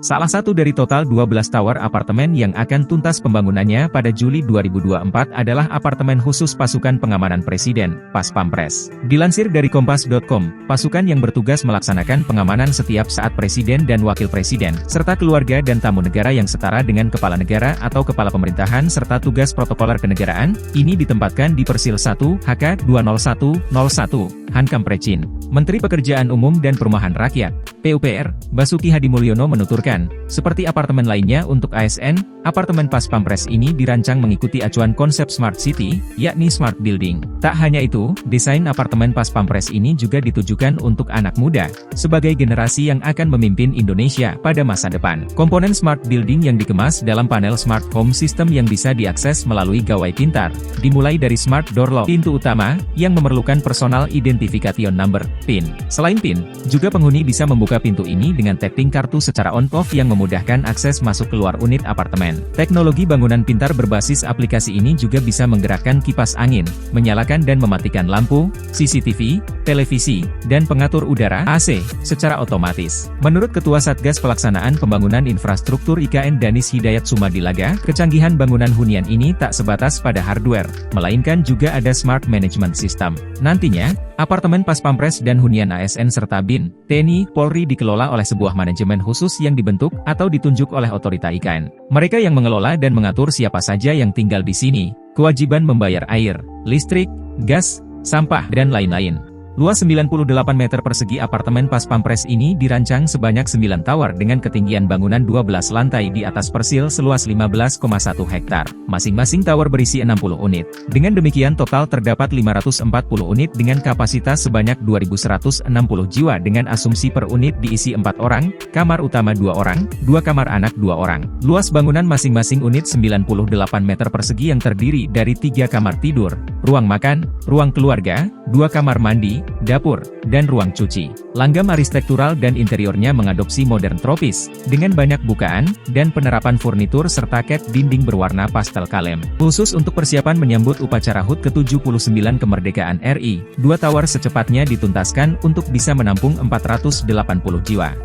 Salah satu dari total 12 tower apartemen yang akan tuntas pembangunannya pada Juli 2024 adalah apartemen khusus pasukan pengamanan Presiden, Pas Pampres. Dilansir dari Kompas.com, pasukan yang bertugas melaksanakan pengamanan setiap saat Presiden dan Wakil Presiden, serta keluarga dan tamu negara yang setara dengan Kepala Negara atau Kepala Pemerintahan serta tugas protokoler kenegaraan, ini ditempatkan di Persil 1, HK 20101, Hankam Precin. Menteri Pekerjaan Umum dan Perumahan Rakyat, PUPR, Basuki Hadimulyono menuturkan, seperti apartemen lainnya untuk ASN, apartemen Pas Pampres ini dirancang mengikuti acuan konsep Smart City, yakni Smart Building. Tak hanya itu, desain apartemen Pas Pampres ini juga ditujukan untuk anak muda, sebagai generasi yang akan memimpin Indonesia pada masa depan. Komponen Smart Building yang dikemas dalam panel Smart Home System yang bisa diakses melalui gawai pintar, dimulai dari Smart Door Lock, pintu utama, yang memerlukan Personal Identification Number, PIN. Selain PIN, juga penghuni bisa membuka pintu ini dengan tapping kartu secara on-off yang memudahkan akses masuk keluar unit apartemen. Teknologi bangunan pintar berbasis aplikasi ini juga bisa menggerakkan kipas angin, menyalakan dan mematikan lampu, CCTV, televisi, dan pengatur udara AC secara otomatis. Menurut Ketua Satgas Pelaksanaan Pembangunan Infrastruktur IKN Danis Hidayat Sumadilaga, kecanggihan bangunan hunian ini tak sebatas pada hardware, melainkan juga ada Smart Management System. Nantinya, apartemen Pas Pampres dan hunian ASN serta BIN, TNI, Polri dikelola oleh sebuah manajemen khusus yang dibentuk atau ditunjuk oleh otorita IKN. Mereka yang mengelola dan mengatur siapa saja yang tinggal di sini, kewajiban membayar air, listrik, gas, sampah, dan lain-lain. Luas 98 meter persegi apartemen Pas Pampres ini dirancang sebanyak 9 tower dengan ketinggian bangunan 12 lantai di atas persil seluas 15,1 hektar. Masing-masing tower berisi 60 unit. Dengan demikian total terdapat 540 unit dengan kapasitas sebanyak 2.160 jiwa dengan asumsi per unit diisi 4 orang, kamar utama 2 orang, 2 kamar anak 2 orang. Luas bangunan masing-masing unit 98 meter persegi yang terdiri dari 3 kamar tidur, ruang makan, ruang keluarga, 2 kamar mandi, dapur, dan ruang cuci. Langgam arsitektural dan interiornya mengadopsi modern tropis, dengan banyak bukaan, dan penerapan furnitur serta cat dinding berwarna pastel kalem. Khusus untuk persiapan menyambut upacara HUT ke-79 kemerdekaan RI, 2 tower secepatnya dituntaskan untuk bisa menampung 480 jiwa.